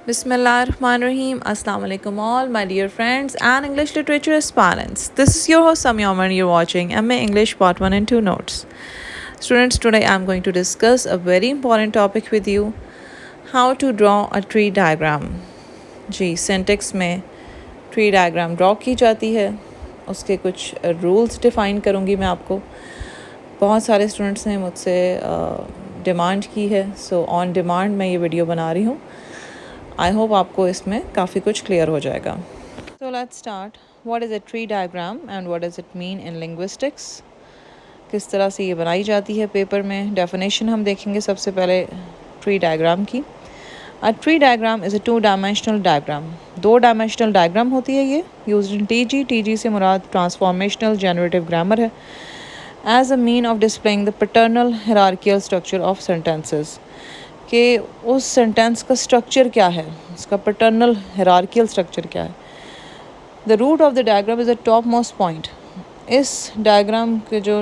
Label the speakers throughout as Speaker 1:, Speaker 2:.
Speaker 1: Bismillahirrahmanirrahim. Assalamu alaikum all my dear friends and English literature aspirants. This is your host SAMIA and you're watching MA English Part 1 and 2 notes. Students, today I'm going to discuss a very important topic with you. How to draw a tree diagram. जी syntax में tree diagram draw की जाती है, उसके कुछ rules define करूँगी मैं आपको. बहुत सारे स्टूडेंट्स ने मुझसे डिमांड की है, सो ऑन डिमांड मैं ये वीडियो बना रही हूँ. आई होप आपको इसमें काफ़ी कुछ क्लियर हो जाएगा. So let's start. What is a tree diagram and what does it mean in linguistics. किस तरह से ये बनाई जाती है पेपर में. डेफिनेशन हम देखेंगे सबसे पहले ट्री डायग्राम की. A tree diagram is a 2 dimensional diagram. 2 dimensional diagram होती है ये. यूज्ड इन टीजी से मुराद ट्रांसफॉर्मेशनल जनरेटिव ग्रामर है. As a mean of displaying the paternal hierarchical structure of sentences, कि उस सेंटेंस का स्ट्रक्चर क्या है, उसका पैटर्नल हायरार्कियल स्ट्रक्चर क्या है. The root of the diagram is a top most point. इस डायग्राम के जो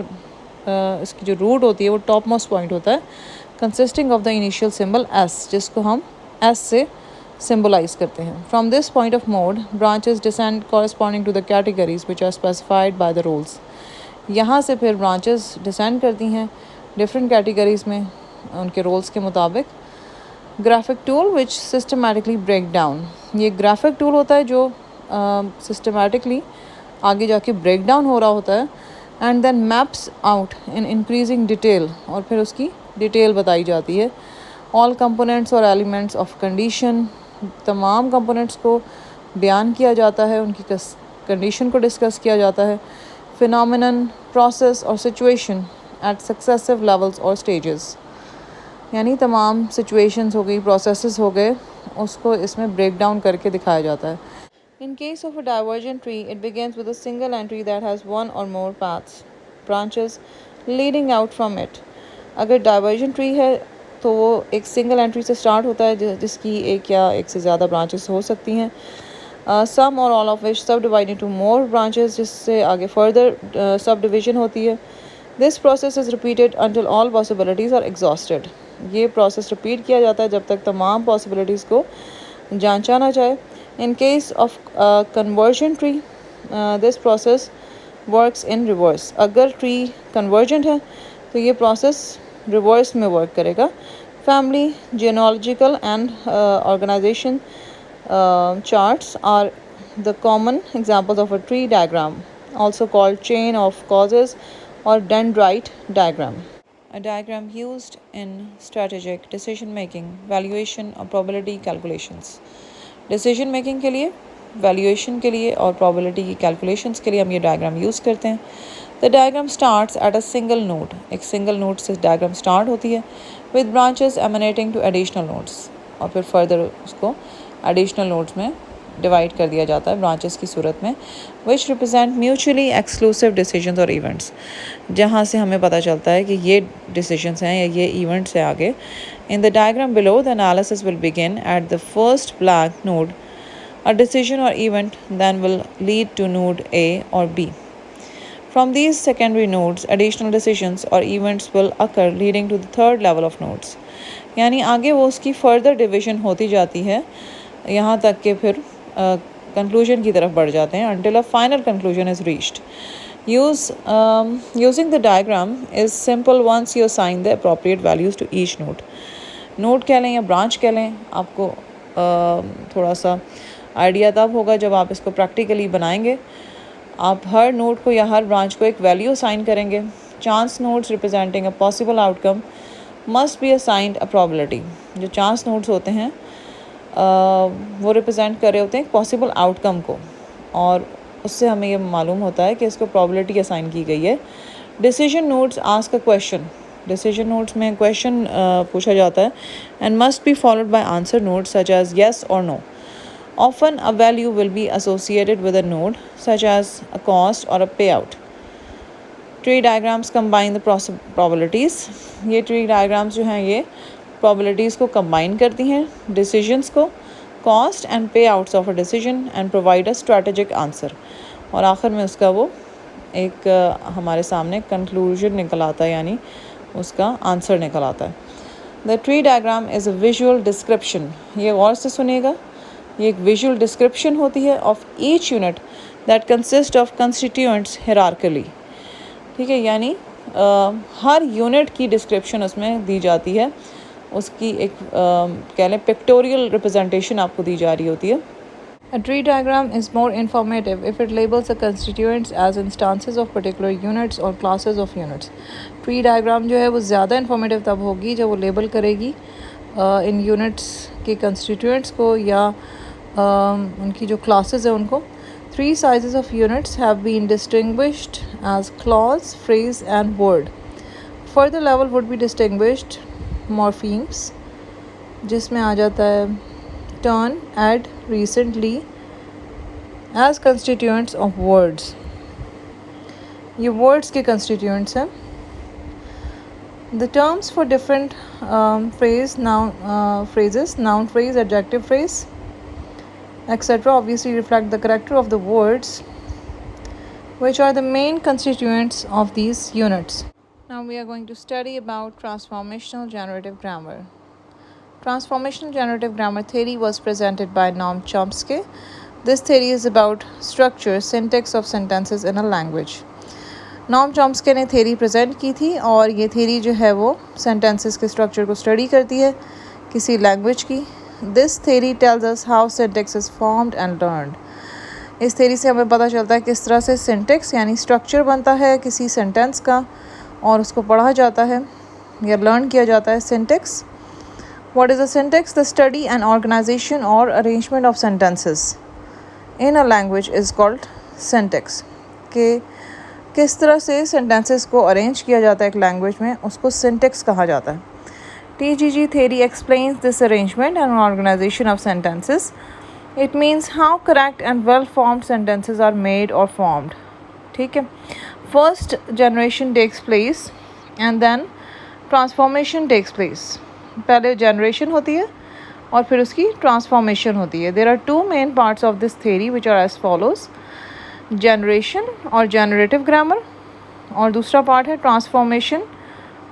Speaker 1: इसकी जो रूट होती है वो टॉप मोस्ट पॉइंट होता है, consisting of the initial symbol S, जिसको हम एस से सिम्बलाइज करते हैं. From this point of mode branches descend corresponding to the categories which are specified by the rules. यहाँ से फिर ब्रांचेस डिसेंड करती हैं डिफरेंट कैटेगरीज में उनके रोल्स के मुताबिक. Graphic tool which systematically break down. ये ग्राफिक टूल होता है जो सिस्टमेटिकली आगे जाके ब्रेक डाउन हो रहा होता है. And then maps out in increasing detail, और फिर उसकी डिटेल बताई जाती है. ऑल कंपोनेंट्स और एलिमेंट्स ऑफ कंडीशन, तमाम कंपोनेंट्स को बयान किया जाता है, उनकी कंडीशन को डिस्कस किया जाता है. फिनोमिनन, प्रोसेस और सिचुएशन एट सक्सेसिव लेवल्स और स्टेजेस, यानी तमाम सिचुएशंस हो गई, प्रोसेसेस हो गए, उसको इसमें ब्रेक डाउन करके दिखाया जाता है. In case of a divergent tree it begins with a single entry that has 1 or more paths, branches leading out from it. अगर डाइवर्जेंट ट्री है तो वो एक सिंगल एंट्री से स्टार्ट होता है, जिसकी एक या एक से ज़्यादा ब्रांचेस हो सकती हैं. सम और ऑल ऑफ विच सब डिवाइड इनटू मोर ब्रांचेस, जिससे आगे फर्दर सब डिवीजन होती है. This process is repeated until all possibilities are exhausted. ये प्रोसेस रिपीट किया जाता है जब तक तमाम पॉसिबिलिटीज़ को जांचा ना जाए. इन case of convergent tree this process works in reverse. अगर ट्री कन्वर्जेंट है तो ये प्रोसेस रिवर्स में वर्क करेगा. Family, genealogical and organization charts are the common examples of a tree diagram, also called chain of causes or dendrite diagram. A diagram used in strategic decision making, valuation और probability calculations. Decision making के लिए, valuation के लिए और probability की calculations के लिए हम ये diagram use करते हैं. The diagram starts at a single node. एक single node से diagram start होती है with branches emanating to additional nodes, और फिर further उसको additional nodes में डिवाइड कर दिया जाता है ब्रांचेस की सूरत में, which represent mutually exclusive decisions और इवेंट्स, जहाँ से हमें पता चलता है कि ये डिसीजंस हैं या ये इवेंट्स हैं आगे. In the diagram below the analysis will begin at the first black node. A decision or event then will lead to node A or B. From these secondary nodes, additional decisions or events will occur leading to the third level of nodes. यानी आगे वो उसकी further division होती जाती है यहाँ तक कि फिर conclusion की तरफ बढ़ जाते हैं until a final conclusion is reached. Using the diagram is simple once you assign the appropriate values to each node. Node कह लें या branch कह लें, आपको थोड़ा सा आइडिया तब होगा जब आप इसको प्रैक्टिकली बनाएंगे. आप हर नोड को या हर ब्रांच को एक वैल्यू असाइन करेंगे. Chance nodes representing a possible outcome must be assigned a probability. जो चांस नोड्स होते हैं वो रिप्रेजेंट कर रहे होते हैं पॉसिबल आउटकम को, और उससे हमें ये मालूम होता है कि इसको प्रोबेबिलिटी असाइन की गई है. Decision nodes ask a question. Decision nodes में क्वेश्चन पूछा जाता है and must be followed by answer nodes such as yes और no. Often a value will be associated with a node such as a cost or a payout. Tree diagrams combine the probabilities. ये tree diagrams जो हैं ये probabilities को combine करती हैं, decisions को, cost and payouts of a decision and provide a strategic answer. और आखिर में उसका वो एक हमारे सामने conclusion निकल आता है, यानी उसका आंसर निकल आता है. The tree diagram is a visual description, ये गौर से सुनिएगा, ये एक विजुअल डिस्क्रिप्शन होती है of each unit that consist of constituents hierarchically. ठीक है, यानी हर यूनिट की डिस्क्रिप्शन उसमें दी जाती है, उसकी एक कह लें पिक्टोरियल रिप्रेजेंटेशन आपको दी जा रही होती है। A tree diagram is more informative if it labels the constituents as instances of particular units or classes of units. Tree diagram जो है वो ज़्यादा informative तब होगी जब वो लेबल करेगी इन यूनिट्स के constituents को या उनकी जो classes है उनको। Three sizes of units have been distinguished as clause, phrase and word. Further level would be distinguished morphemes, जिसमें आ जाता है turn, add, recently as constituents of words. ये words के constituents हैं. The terms for different phrases, noun phrase, adjective phrase, etc. obviously reflect the character of the words which are the main constituents of these units. Now we are going to study about transformational generative grammar. Transformational generative grammar theory was presented by Noam Chomsky. This theory is about structure, syntax of sentences in a language. Noam Chomsky ने theory present की थी और ये theory जो है वो sentences के structure को study करती है किसी language की. This theory tells us how syntax is formed and learned. इस theory से हमें पता चलता है किस तरह से syntax यानी structure बनता है किसी sentence का और उसको पढ़ा जाता है या learn किया जाता है syntax. What is a syntax? The study and organization or arrangement of sentences in a language is called syntax. कि किस तरह से sentences को arrange किया जाता है एक language में उसको syntax कहा जाता है. TGG theory explains this arrangement and organization of sentences. It means how correct and well-formed sentences are made or formed. ठीक है. First generation takes place and then transformation takes place. पहले generation होती है और फिर उसकी ट्रांसफॉर्मेशन होती है. There are two main parts of this theory which are as follows, generation और जनरेटिव ग्रामर, और दूसरा पार्ट है ट्रांसफॉर्मेशन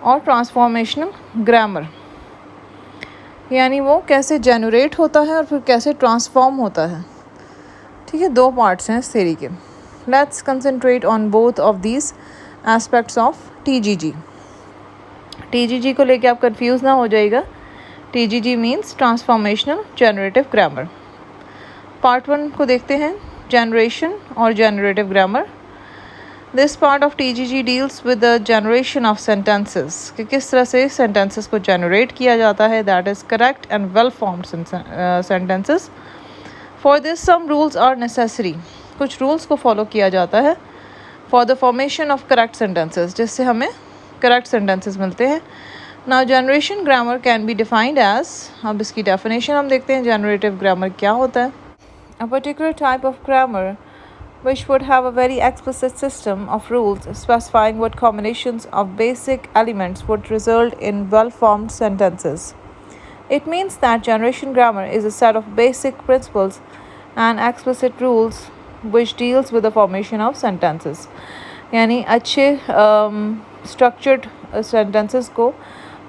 Speaker 1: और ट्रांसफॉर्मेशनल ग्रामर, यानी वो कैसे जनरेट होता है और फिर कैसे ट्रांसफॉर्म होता है. ठीक है, दो पार्ट्स हैं इस थ्योरी के. Let's concentrate on both of these aspects of TGG. TGG को लेके आप कंफ्यूज ना हो जाइएगा. TGG means transformational generative grammar. Part 1 को देखते हैं, जनरेशन और generative grammar. This part of TGG deals with the generation of sentences, कि किस तरह से सेंटेंसेस को जनरेट किया जाता है. That is correct and well formed sentences. For this some rules are necessary, कुछ रूल्स को फॉलो किया जाता है for the formation of correct sentences, जिससे हमें करेक्ट सेंटेंसेस मिलते हैं. Now generation grammar can be defined as, अब इसकी डेफिनेशन हम देखते हैं जनरेटिव ग्रामर क्या होता है. A particular type of grammar which would have a very explicit system of rules specifying what combinations of basic elements would result in well-formed sentences. It means that generation grammar is a set of basic principles and explicit rules which deals with the formation of sentences. यानी अच्छे structured sentences को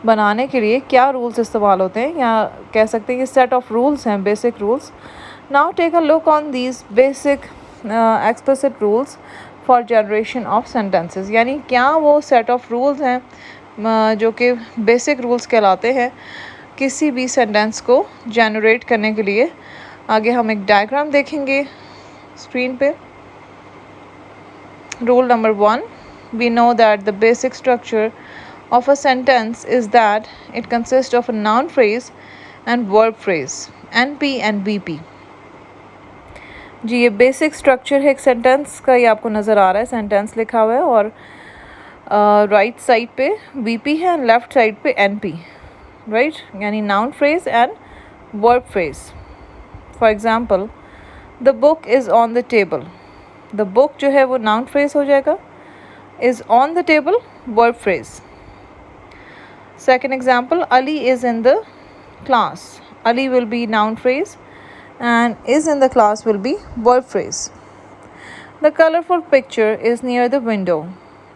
Speaker 1: बनाने के लिए क्या rules इस्तेमाल होते हैं, या कह सकते हैं कि सेट ऑफ रूल्स हैं, basic rules. Now take a look on these basic explicit rules for generation of sentences. यानी क्या वो सेट ऑफ रूल्स हैं जो कि बेसिक रूल्स कहलाते हैं किसी भी सेंटेंस को जनरेट करने के लिए. आगे हम एक डायग्राम देखेंगे स्क्रीन पे. Rule number 1, we know that the basic structure of a sentence is that it consists of a noun phrase and verb phrase, NP and VP. जी ये बेसिक स्ट्रक्चर है एक सेंटेंस का, ये आपको नज़र आ रहा है, सेंटेंस लिखा हुआ है और राइट साइड पे VP है एंड लेफ्ट साइड पे NP, राइट, यानी noun phrase and verb phrase. For example, the book is on the table. The book जो है वो नाउन फ्रेज हो जाएगा, is on the table verb phrase. Second example, Ali is in the class. Ali will be noun phrase and is in the class will be verb phrase. The colorful picture is near the window.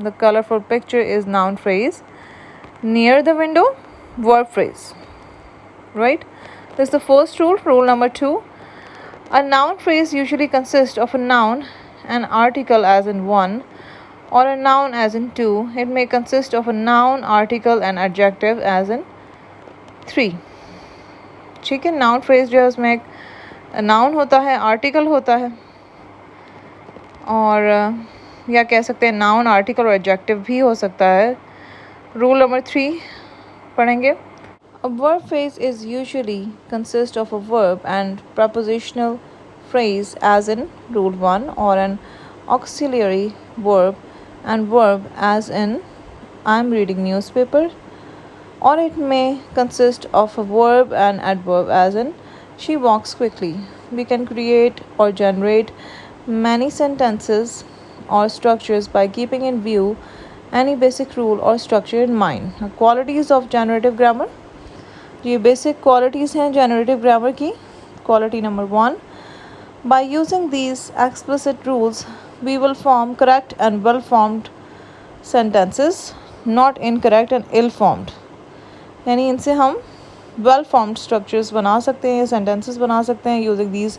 Speaker 1: The colorful picture is noun phrase. Near the window verb phrase, right? This is the first rule. Rule number 2. A noun phrase usually consists of a noun, an article as in one, or a noun as in two. It may consist of a noun, article and adjective as in three. ठीक है, noun phrase जो है उसमें एक noun होता है, article होता है, और या कह सकते हैं नाउन, आर्टिकल और एडजेक्टिव भी हो सकता है. रूल नंबर 3 पढ़ेंगे. A verb phrase is usually consist of a verb and prepositional phrase as in rule 1, or an auxiliary verb and verb as in I'm reading newspaper, or it may consist of a verb and adverb as in she walks quickly. We can create or generate many sentences or structures by keeping in view any basic rule or structure in mind. Qualities of generative grammar. ये basic qualities हैं generative grammar की. Quality number 1. By using these explicit rules, we will form correct and well-formed sentences, not incorrect and ill-formed. यानी इनसे हम well-formed structures बना सकते हैं, sentences बना सकते हैं using these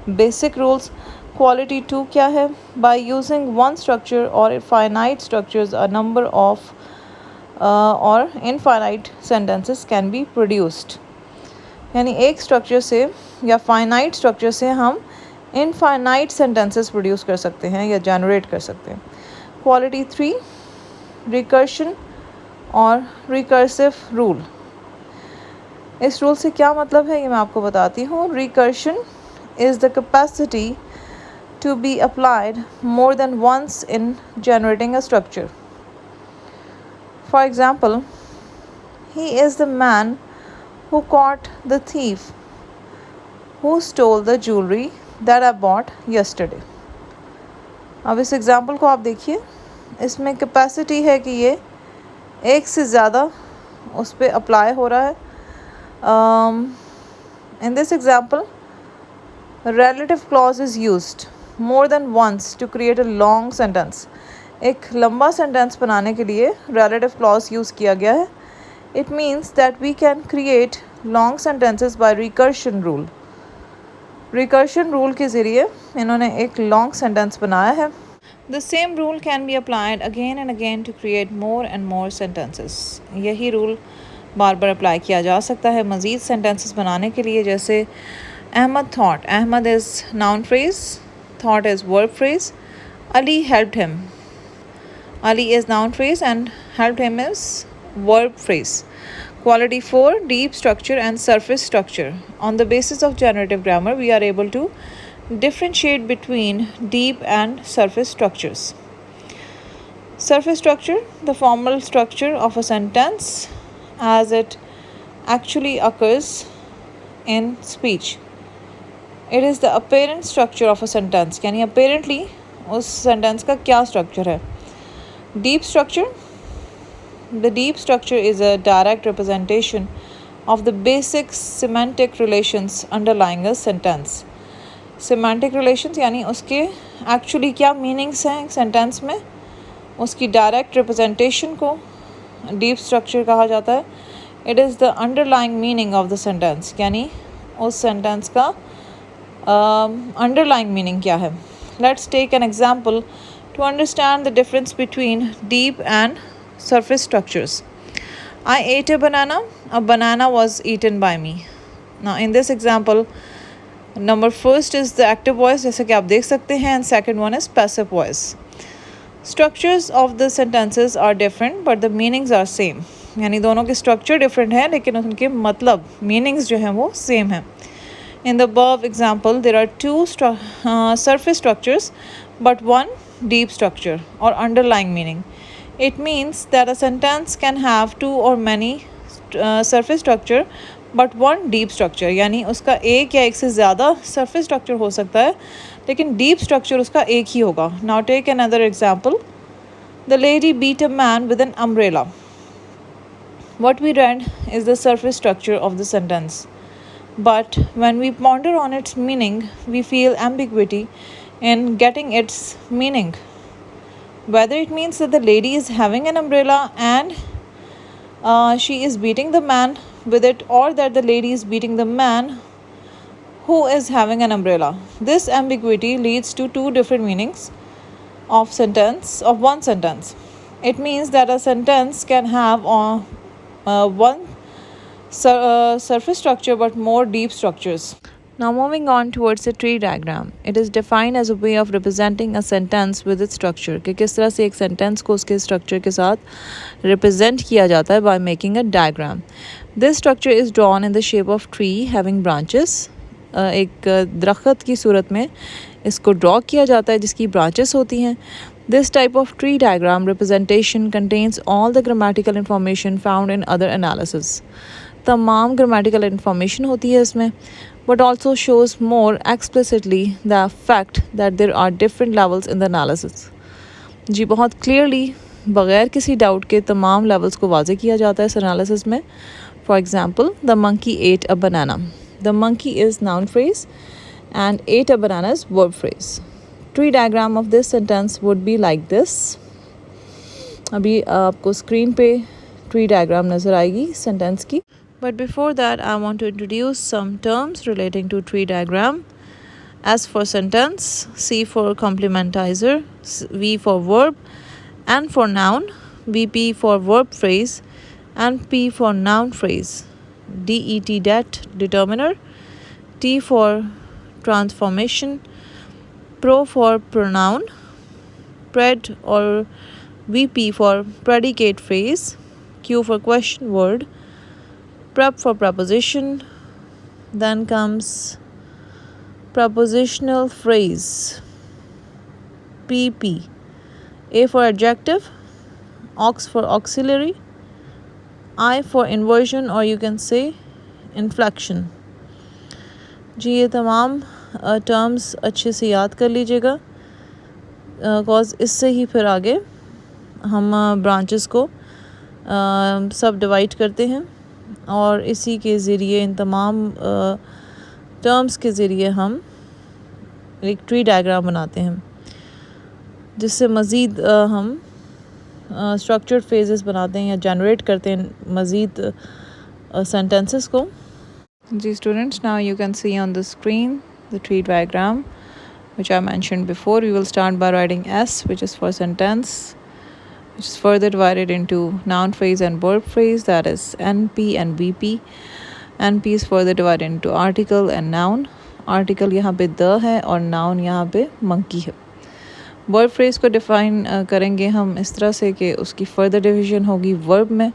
Speaker 1: basic rules. Quality 2 क्या है? By using one structure or finite structures, a number of or infinite sentences can be produced. यानी एक स्ट्रक्चर से या फाइनाइट स्ट्रक्चर से हम इनफाइनाइट सेंटेंसेस प्रोड्यूस कर सकते हैं या जनरेट कर सकते हैं. क्वालिटी 3. रिकर्शन और रिकर्सिव रूल. इस रूल से क्या मतलब है ये मैं आपको बताती हूँ. Recursion is the capacity to be applied more than once in generating a structure. For example, he is the man who caught the thief who stole the jewelry that I bought yesterday. अब इस example को आप देखिए, इसमें capacity है कि ये एक से ज़्यादा उस पर अप्लाई हो रहा है. In this example, relative clause is used more than once to create a long sentence. एक लंबा सेंटेंस बनाने के लिए relative clause यूज़ किया गया है. It means that we can create long sentences by recursion rule. Recursion rule के ज़रिए इन्होंने एक long sentence बनाया है. The same rule can be applied again and again to create more and more sentences. यही rule बार बार apply किया जा सकता है मज़ीद sentences बनाने के लिए. जैसे Ahmad thought. Ahmad is noun phrase, thought is verb phrase. Ali helped him. Ali is noun phrase and helped him is verb phrase. Quality 4. Deep structure and surface structure. On the basis of generative grammar, we are able to differentiate between deep and surface structures. Surface structure, the formal structure of a sentence as it actually occurs in speech. It is the apparent structure of a sentence. यानी apparently उस sentence का क्या structure है. Deep structure. The deep structure is a direct representation of the basic semantic relations underlying a sentence. Semantic relations यानी उसके actually क्या meanings हैं sentence में, उसकी direct representation को deep structure कहा जाता है. It is the underlying meaning of the sentence. यानी उस sentence का underlying meaning क्या है. Let's take an example to understand the difference between deep and surface structures. I ate a banana. A banana was eaten by me. Now in this example, number first is the active voice जैसे कि आप देख सकते हैं, and second one is passive voice. Structures of the sentences are different but the meanings are same. यानी दोनों के structure different है लेकिन उनके मतलब meanings जो हैं वो same हैं. In the above example, there are two surface structures but one deep structure or underlying meaning. It means that a sentence can have two or many surface structure but one deep structure. यानी उसका एक या एक से ज़्यादा surface structure हो सकता है लेकिन deep structure उसका एक ही होगा. Now take another example. The lady beat a man with an umbrella. What we read is the surface structure of the sentence. But when we ponder on its meaning, we feel ambiguity in getting its meaning. Whether it means that the lady is having an umbrella and she is beating the man with it, or that the lady is beating the man who is having an umbrella. This ambiguity leads to two different meanings of one sentence. It means that a sentence can have one surface structure but more deep structures. Now moving on towards the tree diagram. It is defined as a way of representing a sentence with its structure. कि किस तरह से एक sentence को उसके structure के साथ represent किया जाता है by making a diagram. This structure is drawn in the shape of tree having branches. एक दरख्त की सूरत में इसको ड्रॉ किया जाता है जिसकी ब्रांचेस होती हैं. This type of tree diagram representation contains all the grammatical information found in other analysis. तमाम grammatical information होती है इसमें, but also shows more explicitly the fact that there are different levels in the analysis. जी बहुत clearly बग़ैर किसी doubt के तमाम levels को वाज़े किया जाता है इस analysis में. For example, the monkey ate a banana. The monkey is noun phrase and ate a banana is verb phrase. Tree diagram of this sentence would be like this. अभी आपको screen पे tree diagram नज़र आएगी sentence की. But before that, I want to introduce some terms relating to tree diagram. S for sentence, C for complementizer, V for verb, N for noun, VP for verb phrase, and P for noun phrase. DET det determiner, T for transformation, pro for pronoun, pred or VP for predicate phrase, Q for question word, prep for preposition, then comes prepositional phrase, PP, A for adjective, aux for auxiliary, I for inversion or you can say inflection. जी ये तमाम terms अच्छे से याद कर लीजिएगा cause इससे ही फिर आगे हम ब्रांचेस को सब डिवाइड करते हैं और इसी के ज़रिए इन तमाम टर्म्स के ज़रिए हम एक ट्री डायग्राम बनाते हैं जिससे मज़ीद हम स्ट्रक्चर्ड फेजेस बनाते हैं या जनरेट करते हैं मज़ीद सेंटेंसेस को. जी students, now you can see on the screen the tree diagram which I mentioned before. We will start by writing S, which is for sentence, which is further divided into noun phrase and verb phrase, that is NP and VP. NP is further divided into article and noun. Article यहाँ पे the है और noun यहाँ पे monkey है. Verb phrase को define करेंगे हम इस तरह से कि उसकी further division होगी verb में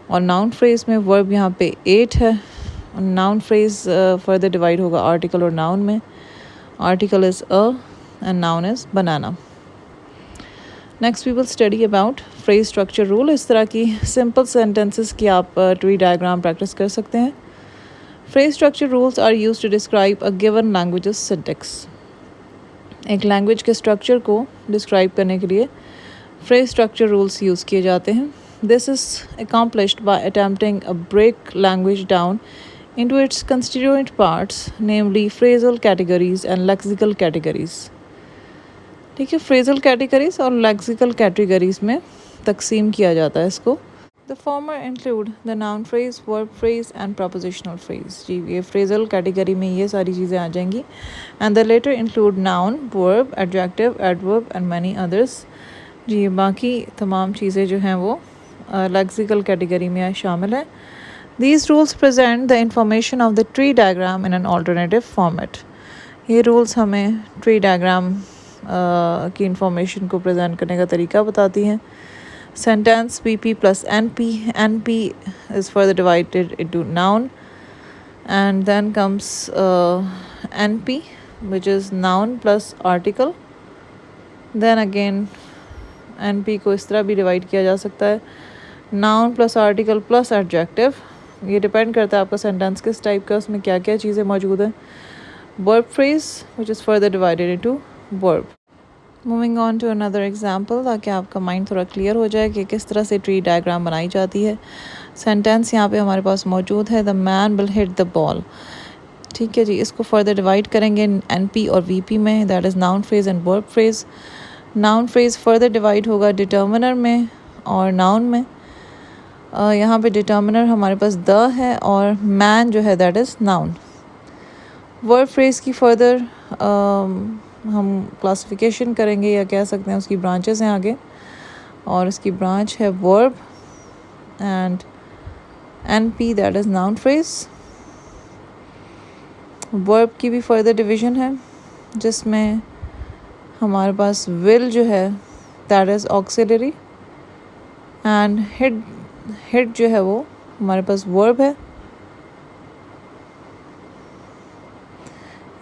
Speaker 1: और noun phrase में verb यहाँ पे ate है और noun phrase further divide होगा article और noun में. Article is a and noun is banana. Next we will study about phrase structure rule. इस तरह की simple sentences की आप tree diagram practice कर सकते हैं. Phrase structure rules are used to describe a given language's syntax. एक language के structure को describe करने के लिए phrase structure rules use किए जाते हैं. This is accomplished by attempting a break language down into its constituent parts, namely phrasal categories and lexical categories. ठीक है, phrasal categories और lexical categories में तकसीम किया जाता है इसको. The former include the noun phrase, verb phrase and prepositional phrase. जी ये phrasal category में ये सारी चीज़ें आ जाएंगी. And the later include noun, verb, adjective, adverb and many others. जी बाकी तमाम चीज़ें जो हैं वो lexical category में शामिल है. These rules present the information of the tree diagram in an alternative format. ये rules हमें tree diagram की information को present करने का तरीका बताती हैं. Sentence PP plus NP. NP is further divided into noun and then comes NP, which is noun plus article. Then again NP को इस तरह भी divide किया जा सकता है, noun plus article plus adjective. ये डिपेंड करता है आपका सेंटेंस किस टाइप का, उसमें क्या क्या चीज़ें मौजूद हैं. Verb phrase which is further divided into verb. Moving on to another example ताकि आपका माइंड थोड़ा क्लियर हो जाए कि किस तरह से ट्री डायग्राम बनाई जाती है. सेंटेंस यहाँ पे हमारे पास मौजूद है, the man will hit the ball. ठीक है जी, इसको फर्दर डिवाइड करेंगे NP और VP में, that is noun phrase and verb phrase. Noun phrase further divide होगा डिटर्मिनर में और नाउन में. यहाँ पे डिटर्मिनर हमारे पास द है और मैन जो है that is noun. Verb phrase की फर्दर हम क्लासिफिकेशन करेंगे या कह सकते हैं उसकी ब्रांचेस हैं आगे, और इसकी ब्रांच है verb and NP that is noun phrase. Verb की भी फर्दर डिवीज़न है जिसमें हमारे पास विल जो है that is auxiliary and hit जो है वो हमारे पास वर्ब है।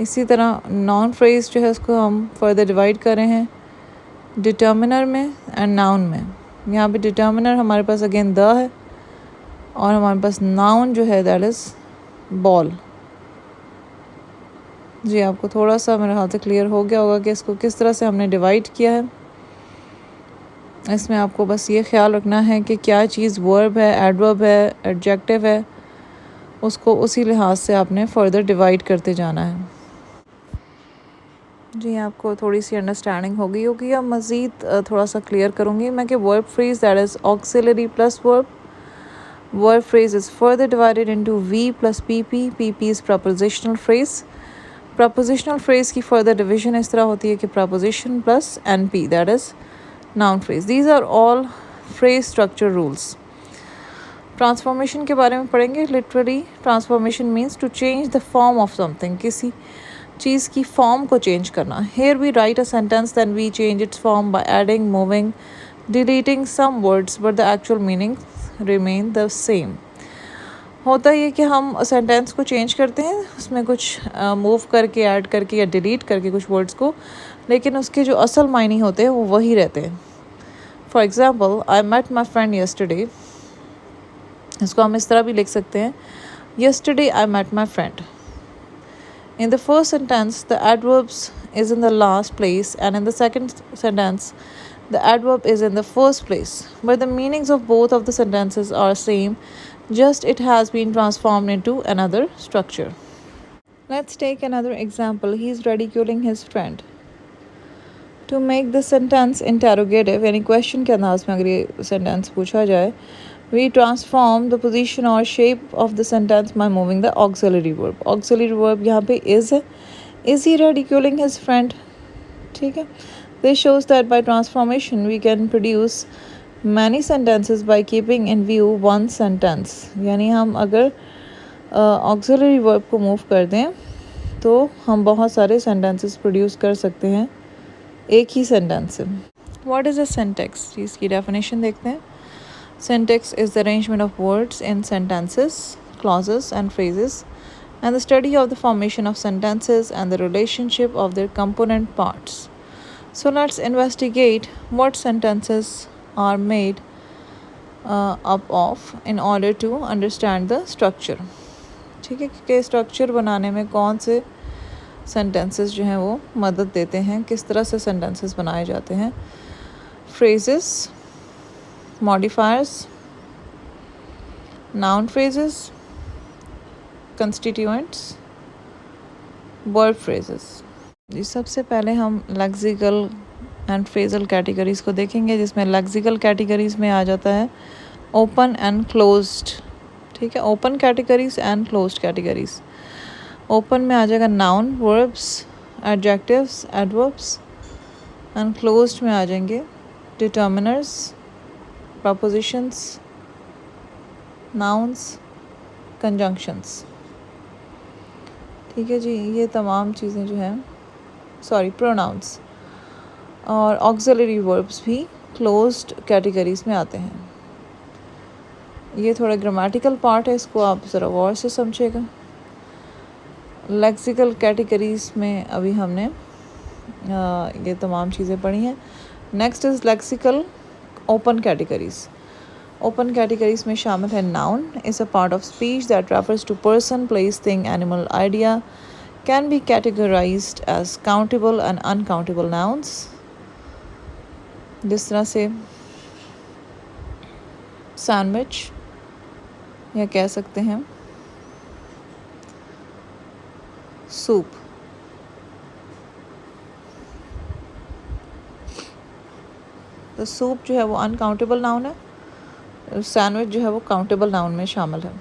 Speaker 1: इसी तरह नॉन फ्रेज जो है उसको हम फर्दर डिवाइड कर रहे हैं डिटर्मिनर में एंड नाउन में। यहाँ पे डिटर्मिनर हमारे पास अगेन द है और हमारे पास नाउन जो है दैट इज़ बॉल। जी, आपको थोड़ा सा मेरे ख्याल से क्लियर हो गया होगा कि इसको किस तरह से हमने डिवाइड किया है। इसमें आपको बस ये ख्याल रखना है कि क्या चीज़ वर्ब है, एडवर्ब है, एडजेक्टिव है, उसको उसी लिहाज से आपने फर्दर डिवाइड करते जाना है। जी, आपको थोड़ी सी अंडरस्टैंडिंग हो गई होगी। अब मज़ीद थोड़ा सा क्लियर करूँगी मैं कि verb phrase that is auxiliary plus verb. Verb phrase is further divided into V plus PP. PP is prepositional phrase. Prepositional phrase की फर्दर डिवीजन इस तरह होती है कि preposition plus NP that is noun phrase. These are all phrase structure rules. Transformation के बारे में पढ़ेंगे। Literally transformation means to change the form of something, किसी चीज़ की फॉर्म को चेंज करना। Here we write a sentence then we change its form by adding, moving, deleting some words but the actual meaning remain the same. होता ये कि हम sentence को चेंज करते हैं, उसमें कुछ मूव करके, ऐड करके या डिलीट करके कुछ वर्ड्स को, लेकिन उसके जो असल मायने होते हैं वो वही रहते हैं। For example, I met my friend yesterday, इसको हम इस तरह भी लिख सकते हैं, yesterday I met my friend. In the first sentence, the adverbs is in the last place, and in the second sentence, the adverb is in the first place. But the meanings of both of the sentences are same, just it has been transformed into another structure. Let's take another example. He is ridiculing his friend. To make the sentence interrogative, यानी question के अंदाज में अगर ये sentence पूछा जाए, we transform the position or shape of the sentence by moving the auxiliary verb. Auxiliary verb यहाँ पे is है. Is he ridiculing his friend? ठीक है. This shows that by transformation we can produce many sentences by keeping in view one sentence. यानी हम अगर auxiliary verb को move कर दें तो हम बहुत सारे sentences produce कर सकते हैं एक ही sentence से. What is a syntax? इसकी definition देखते हैं. Syntax is the arrangement of words in sentences, clauses, and phrases, and the study of the formation of sentences and the relationship of their component parts. So let's investigate what sentences are made up of in order to understand the structure. ठीक है कि structure बनाने में कौन से sentences जो हैं वो मदद देते हैं, किस तरह से sentences बनाए जाते हैं. Phrases, modifiers, noun phrases, constituents, verb phrases. जी, सबसे पहले हम lexical and phrasal categories को देखेंगे, जिसमें lexical categories में आ जाता है open and closed. ठीक है, open categories and closed categories. open में आ जाएगा noun, verbs, adjectives, adverbs, and closed में आ जाएंगे determiners, propositions, nouns, conjunctions. ठीक है जी, ये तमाम चीज़ें जो हैं, pronouns और auxiliary verbs भी closed categories में आते हैं. ये थोड़ा grammatical part है, इसको आप ज़रा गौर से समझिएगा. lexical categories में अभी हमने ये तमाम चीज़ें पढ़ी हैं. Next is lexical open categories. Open categories में शामिल है noun is a part of speech that refers to person, place, thing, animal, idea, can be categorized as countable and uncountable nouns. जिस तरह से sandwich या कह सकते हैं soup. तो सूप जो है वो अनकाउंटेबल नाउन है, सैंडविच जो है वो काउंटेबल नाउन में शामिल है।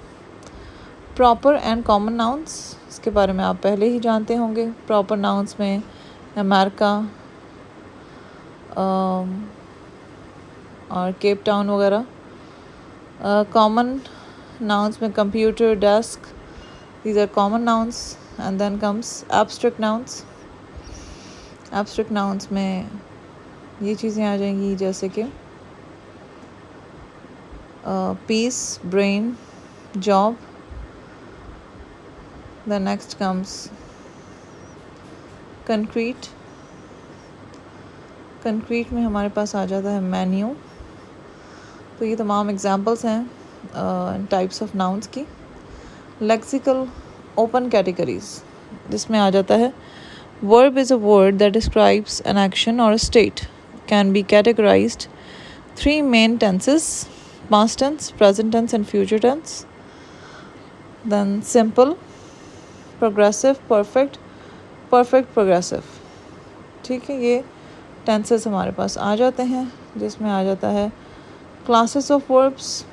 Speaker 1: प्रॉपर एंड कॉमन नाउन्स, इसके बारे में आप पहले ही जानते होंगे। प्रॉपर नाउन्स में अमेरिका और केप टाउन वगैरह। कॉमन nouns में computer, desk, these are common nouns. And then comes abstract nouns. Abstract nouns में ये चीज़ें आ जाएंगी जैसे कि peace, brain, job. The next comes concrete. concrete में हमारे पास आ जाता है menu. तो ये तमाम एग्जाम्पल्स हैं टाइप्स ऑफ नाउन्स की। लेक्सिकल ओपन कैटेगरीज, जिसमें आ जाता है verb is a word that describes an action or state, can be categorised 3 main tenses, past tense, present tense and future tense. Then simple, progressive, perfect, perfect progressive. ठीक है, ये tenses हमारे पास आ जाते हैं, जिसमें आ जाता है क्लासेस ऑफ वर्ब्स।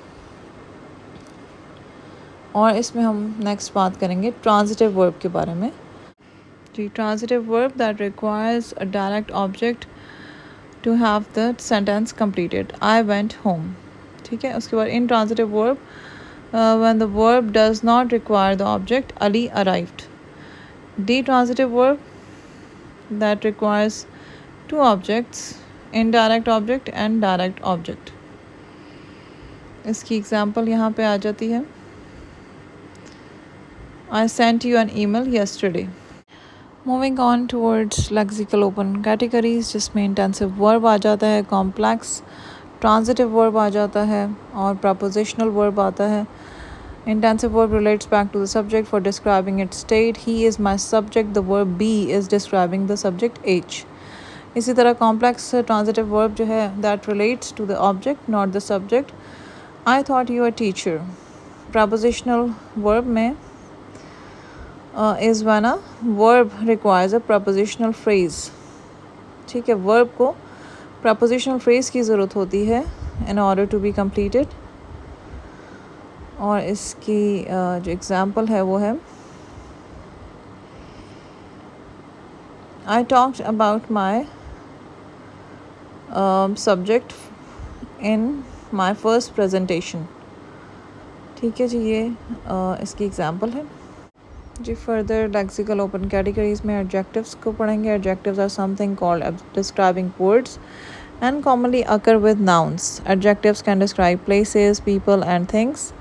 Speaker 1: और इसमें हम नेक्स्ट बात करेंगे ट्रांजिटिव वर्ब के बारे में। जी, transitive verb that requires a direct object to have the sentence completed, I went home. ठीक है, उसके बाद intransitive verb when the verb does not require the object, Ali arrived. Ditransitive verb that requires 2 objects, indirect object and direct object. इसकी example यहाँ पे आ जाती है, I sent you an email yesterday. Moving on towards lexical open categories, जिसमें intensive verb आ जाता है, complex transitive verb आ जाता है और prepositional verb आता है। Intensive verb relates back to the subject for describing its state. He is my subject. The verb be is describing the subject H. इसी तरह complex transitive verb जो है that relates to the object not the subject. I thought you were a teacher. Prepositional verb में is when a verb requires a prepositional phrase. ठीक है, verb को prepositional phrase की ज़रूरत होती है in order to be completed. और इसकी जो एग्ज़ाम्पल है वो है I talked about my subject in my first presentation. ठीक है जी, ये इसकी एग्ज़ाम्पल है जी। फर्दर लेक्सिकल ओपन कैटेगरीज में एडजेक्टिव्स को पढ़ेंगे। Adjectives are something called describing words and commonly occur with nouns. Adjectives can describe places, people and things.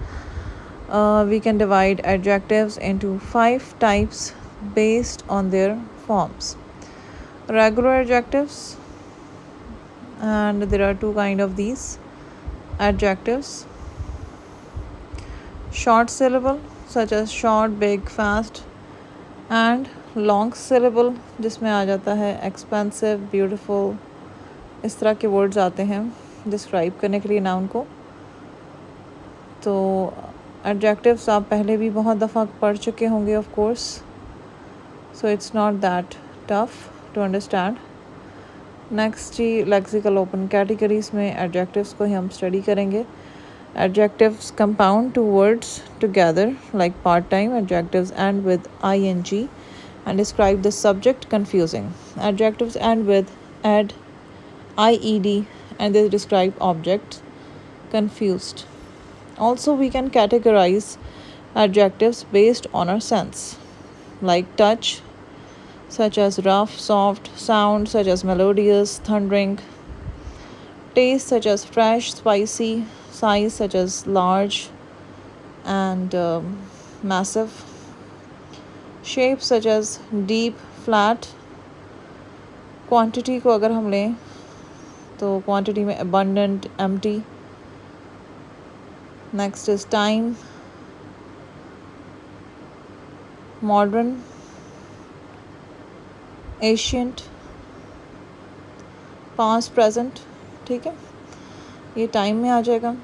Speaker 1: We can divide adjectives into 5 types based on their forms. Regular adjectives, and there are 2 kind of these adjectives. Short syllable such as short, big, fast, and long syllable जिसमें आ जाता है expensive, beautiful, इस तरह के words आते हैं describe करने के लिए noun को। तो adjectives आप पहले भी बहुत दफ़ा पढ़ चुके होंगे of course, so it's not that tough to understand. Next जी, लेक्सिकल ओपन कैटेगरीज में एडजेक्टिव्स को ही हम स्टडी करेंगे। Adjectives compound 2 words together like part time. Adjectives end with ing and describe the subject, confusing. Adjectives end with ed, ied and they describe objects, confused. Also we can categorize adjectives based on our sense, like touch such as rough, soft, sound such as melodious, thundering, taste such as fresh, spicy, size such as large and massive, shape such as deep, flat. quantity को अगर हम लें तो quantity में abundant, empty. next is time, modern, ancient, past, present. ठीक है, ये time में आ जाएगा।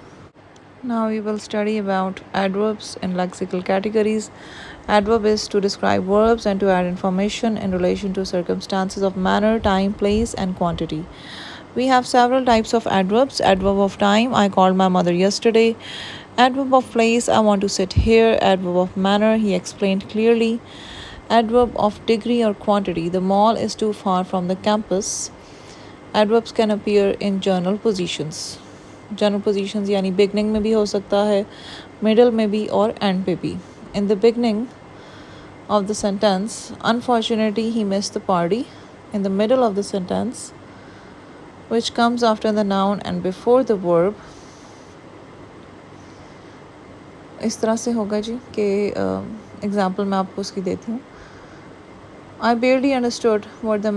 Speaker 1: Now we will study about adverbs in lexical categories. Adverb is to describe verbs and to add information in relation to circumstances of manner, time, place and quantity. We have several types of adverbs. Adverb of time, I called my mother yesterday. Adverb of place, I want to sit here. Adverb of manner, he explained clearly. Adverb of degree or quantity, the mall is too far from the campus. Adverbs can appear in general positions. General positions यानी beginning में भी हो सकता है, middle में भी और end पे भी. In the beginning of the sentence, unfortunately he missed the party. In the middle of the sentence, which comes after the noun and before the verb, इस तरह से होगा जी कि एग्जाम्पल मैं आपको उसकी देती हूँ. I barely understood what the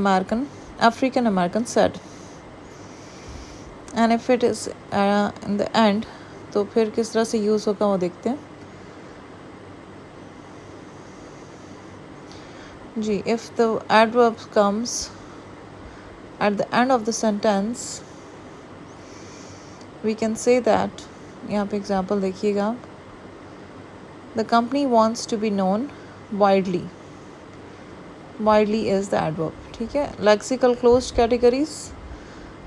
Speaker 1: African American said. And if it is in the end, तो फिर किस तरह से यूज़ होगा वो देखते हैं जी. If the adverb comes at the end of the sentence, we can say that, यहाँ पे एग्जाम्पल देखिएगा आप, the company wants to be known widely. Widely is the adverb. ठीक है. Lexical closed categories,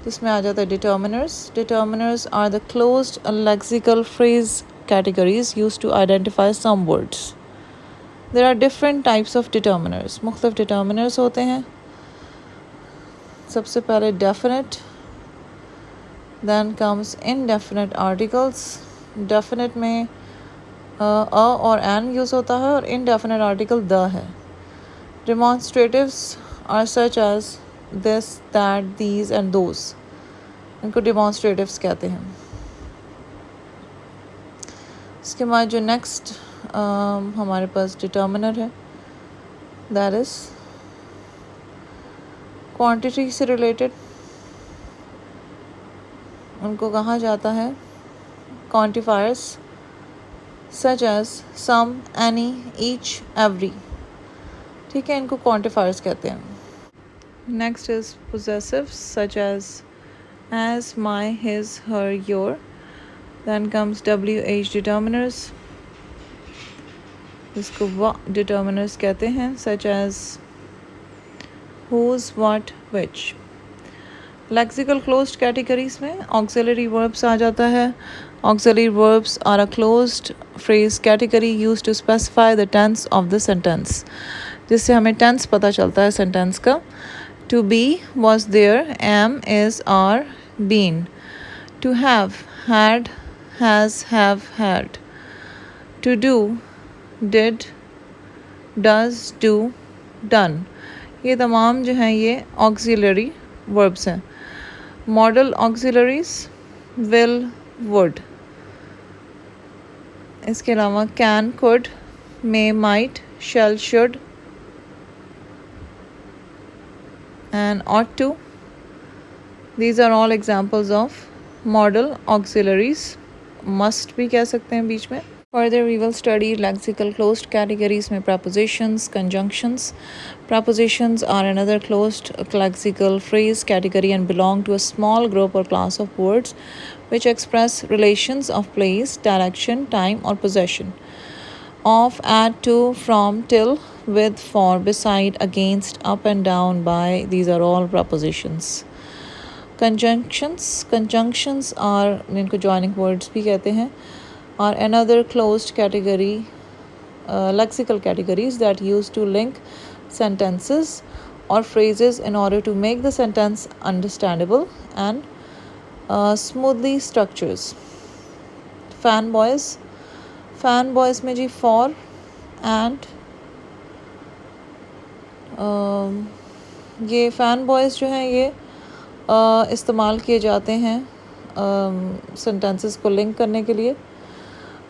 Speaker 1: जिसमें आ जाता है determiners. Determiners are the closed lexical phrase categories used to identify some words. There are different types of determiners. मुख्तलिफ determiners होते हैं. सबसे पहले definite, then comes indefinite articles. Definite में a और an यूज़ होता है और indefinite article the है. Demonstratives are such as this, that, these and those. इनको demonstratives कहते हैं. इसके बाद जो next हमारे पास determiner है, that is quantity से related. उनको कहा जाता है quantifiers such as some, any, each, every. ठीक है, इनको quantifiers कहते हैं. Next is possessives such as, my, his, her, your. Then comes WH determiners, जिसको determiners कहते हैं, such as whose, what, which. Lexical closed categories में auxiliary verbs आ जाता है. Auxiliary verbs are a closed phrase category used to specify the tense of the sentence, जिससे हमें tense पता चलता है sentence का. To be, was, there. Am, is, are, been. To have, had, has, have, had. To do, did, does, do, done. ये तमाम जो हैं ये auxiliary verbs हैं. Modal auxiliaries, will, would. इसके अलावा can, could, may, might, shall, should and ought to. These are all examples of modal auxiliaries. Must भी कह सकते हैं बीच में. Further we will study lexical closed categories में prepositions, conjunctions. Prepositions are another closed lexical phrase category and belong to a small group or class of words which express relations of place, direction, time or possession. Of, at, to, from, till, with, for, beside, against, up and down, by. These are all prepositions. Conjunctions are, इनको joining words भी कहते हैं, are another closed category, lexical categories that use to link sentences or phrases in order to make the sentence understandable and smoothly structures. Fanboys में जी for and ये fanboys जो हैं ये इस्तेमाल किए जाते हैं sentences को link करने के लिए.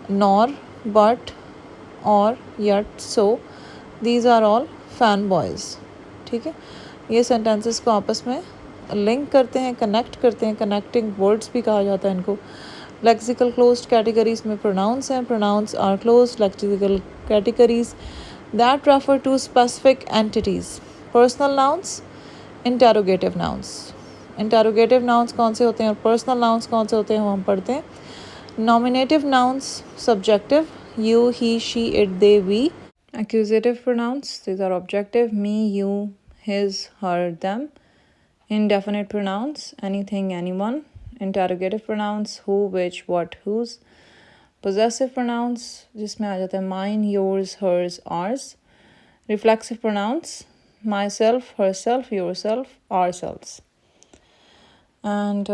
Speaker 1: Nor, but, or, yet, so. These are all fanboys. ठीक है, ये sentences को आपस में link करते हैं, connect करते हैं. connecting words भी कहा जाता है इनको. Lexical closed categories में pronouns हैं. Pronouns are closed lexical categories that refer to specific entities. Personal nouns, interrogative nouns. Interrogative nouns कौन से होते हैं और personal nouns कौन से होते हैं वो हम पढ़ते हैं. Nominative nouns, subjective, you, he, she, it, they, we. Accusative pronouns, these are objective, me, you, his, her, them. Indefinite pronouns, anything, anyone. Interrogative pronouns, who, which, what, whose. Possessive pronouns जिसमें आ जाता है mine, yours, hers, ours. Reflexive pronouns, myself, herself, yourself, ourselves. And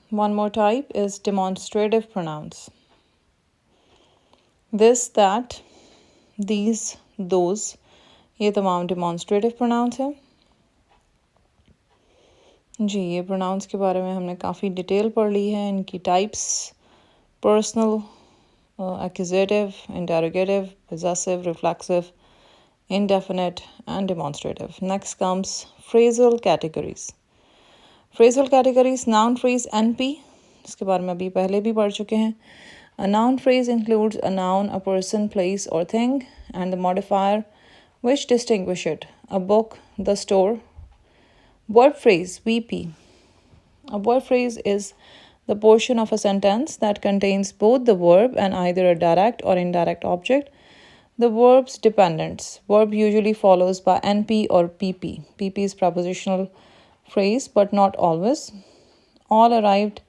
Speaker 1: one more type is demonstrative pronouns. This, that, these, those, ये तमाम demonstrative pronouns हैं जी। ये pronouns के बारे में हमने काफ़ी डिटेल पढ़ ली है, इनकी types, personal, accusative, interrogative, possessive, reflexive, indefinite, and demonstrative. Next comes phrasal categories. Phrasal categories, noun phrase, NP, इसके बारे में अभी पहले भी पढ़ चुके हैं. A noun phrase includes a noun, a person, place, or thing, and the modifier which distinguish it. A book, the store. Verb phrase, VP. A verb phrase is the portion of a sentence that contains both the verb and either a direct or indirect object. The verb's dependents. Verb usually follows by NP or PP. PP is prepositional phrase, but not always. All arrived.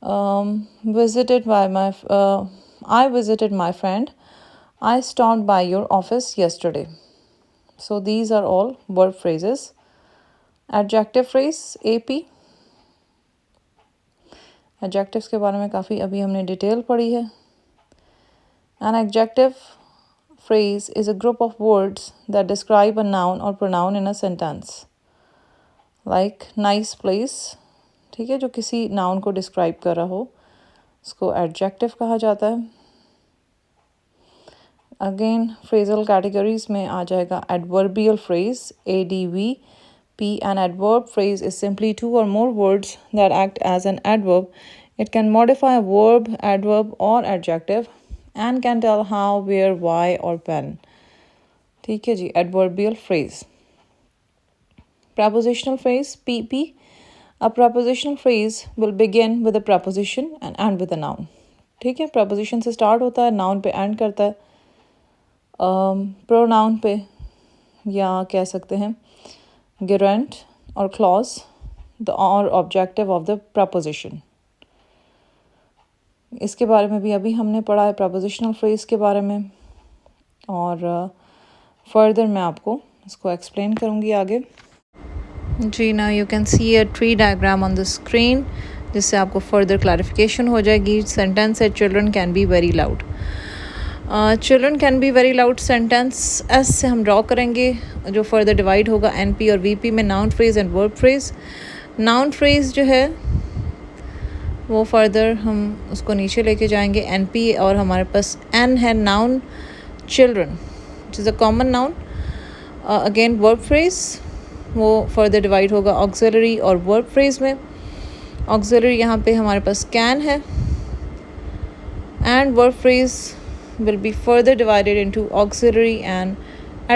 Speaker 1: I visited my friend. I stopped by your office yesterday. So these are all verb phrases. Adjective phrase, AP. Adjectives के बारे में काफ़ी अभी हमने detail पढ़ी है. An adjective phrase is a group of words that describe a noun or pronoun in a sentence. Like nice place, ठीक है, जो किसी noun को describe कर रहा हो उसको adjective कहा जाता है. Again phrasal categories में आ जाएगा adverbial phrase, ADV. An adverb phrase is simply two or more words that act as an adverb. It can modify a verb, adverb, or adjective and can tell how, where, why, or when. ठीक है जी, adverbial phrase. Prepositional phrase, PP. A prepositional phrase will begin with a preposition and end with a noun. ठीक है, preposition से start होता है, noun पे end करता है, pronoun पे, या कह सकते हैं gerund or clause, the or objective of the preposition. इसके बारे में भी अभी हमने पढ़ा है prepositional phrase के बारे में, और further मैं आपको इसको explain करूँगी आगे जी. now you can see a tree diagram on the screen जिससे आपको further clarification हो जाएगी. sentence है children can be very loud. Children can be very loud sentence S से हम ड्रॉ करेंगे, जो फर्दर डिवाइड होगा एनपी और वीपी में, noun phrase and verb phrase. Noun phrase जो है वो फर्दर हम उसको नीचे लेके जाएंगे एनपी, और हमारे पास एन है noun children which is a common noun. Again verb phrase वो फर्दर डिवाइड होगा ऑक्सिलरी और वर्ब फ्रेज में. ऑक्सिलरी यहाँ पे हमारे पास कैन है, and verb phrase will be further divided into auxiliary and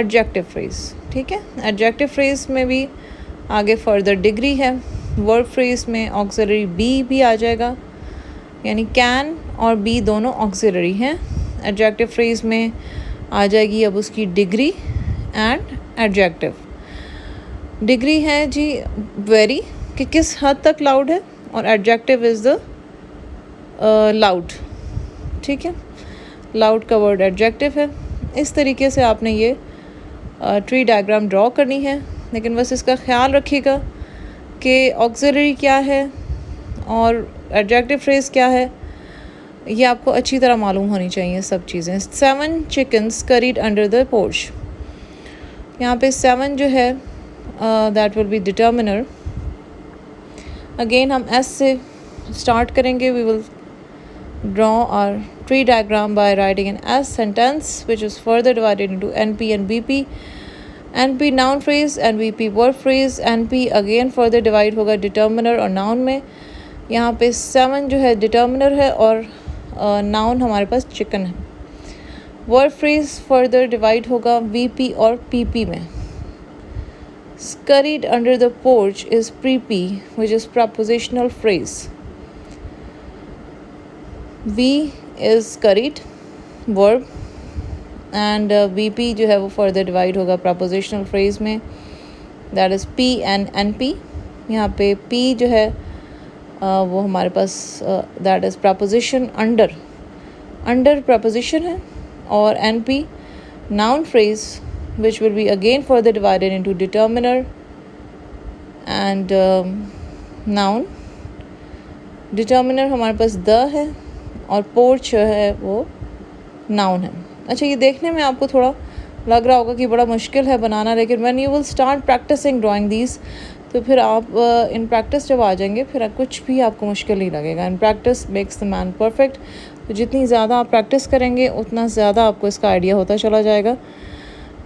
Speaker 1: adjective phrase. ठीक है, adjective phrase में भी आगे further degree है. verb phrase में auxiliary be भी आ जाएगा, यानी can और be दोनों auxiliary हैं. adjective phrase में आ जाएगी अब उसकी degree and adjective. degree है जी very, कि किस हद तक loud है, और adjective is the loud. ठीक है, लाउड का वर्ड एडजेक्टिव है. इस तरीके से आपने ये ट्री डायग्राम ड्रॉ करनी है, लेकिन बस इसका ख्याल रखिएगा कि ऑक्सिलरी क्या है और एडजेक्टिव फ्रेज क्या है, ये आपको अच्छी तरह मालूम होनी चाहिए सब चीज़ें. 7 chickens carried under the porch. यहाँ पे 7 जो है that will be determiner. Again हम एस से स्टार्ट करेंगे. We will draw our tree diagram by writing an S sentence which is further divided into NP and BP. NP noun phrase and VP verb phrase. NP again further divide होगा determiner और noun में. यहाँ पे 7 जो है determiner है और noun हमारे पास chicken है. verb phrase further divide होगा VP और PP में. Scurried under the porch is pre-P which is prepositional phrase. V is scurried verb and VP जो है वो further divide होगा prepositional phrase में. That is P and N P. यहाँ पे पी जो है वो हमारे पास that is preposition under, under preposition है, और N P noun phrase which will be again further divided into determiner and noun. determiner हमारे पास the है और porch है वो noun है। अच्छा, ये देखने में आपको थोड़ा लग रहा होगा कि बड़ा मुश्किल है बनाना, लेकिन when you will start practicing drawing these, तो फिर आप इन प्रैक्टिस जब आ जाएंगे फिर कुछ भी आपको मुश्किल नहीं लगेगा। In practice makes the man perfect. तो जितनी ज़्यादा आप प्रैक्टिस करेंगे उतना ज़्यादा आपको इसका आइडिया होता चला जाएगा।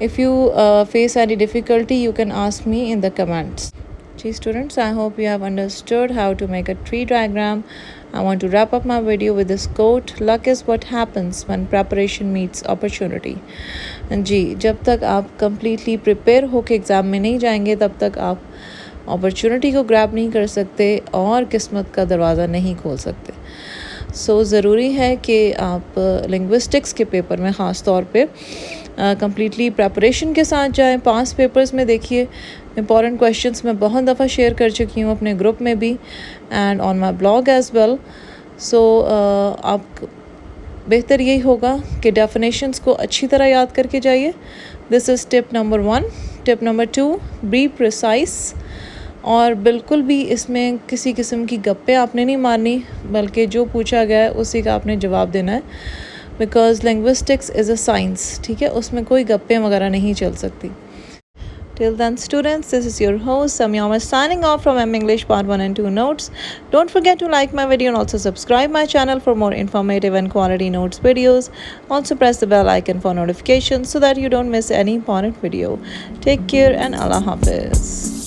Speaker 1: If you face any difficulty you can ask me in the comments. जी students, I hope you have understood how to make a tree diagram. I want to wrap up my video with this quote: luck is what happens when preparation meets opportunity. जी, जब तक आप completely prepare होके exam में नहीं जाएंगे तब तक आप अपॉर्चुनिटी को ग्रैब नहीं कर सकते और किस्मत का दरवाज़ा नहीं खोल सकते। सो ज़रूरी है कि आप लिंग्विस्टिक्स के पेपर में ख़ास तौर पे कम्प्लीटली प्रेपरेशन के साथ जाएं। पास पेपर्स में देखिए इम्पॉर्टेंट क्वेश्चंस मैं बहुत दफ़ा शेयर कर चुकी हूँ अपने ग्रुप में भी and on my blog as well. So आप बेहतर यही होगा कि डेफिनेशंस को अच्छी तरह याद करके जाइए। This is tip number 1। Tip number 2, be precise, और बिल्कुल भी इसमें किसी किस्म की गप्पे आपने नहीं मारनी, बल्कि जो पूछा गया है उसी का आपने जवाब देना है, because linguistics is a science, ठीक है, उसमें कोई गप्पे वगैरह नहीं चल सकती। Till then students, this is your host SAMIA signing off from M English Part 1 and 2 Notes. Don't forget to like my video and also subscribe my channel for more informative and quality notes videos. Also press the bell icon for notifications so that you don't miss any important video. Take care and Allah Hafiz.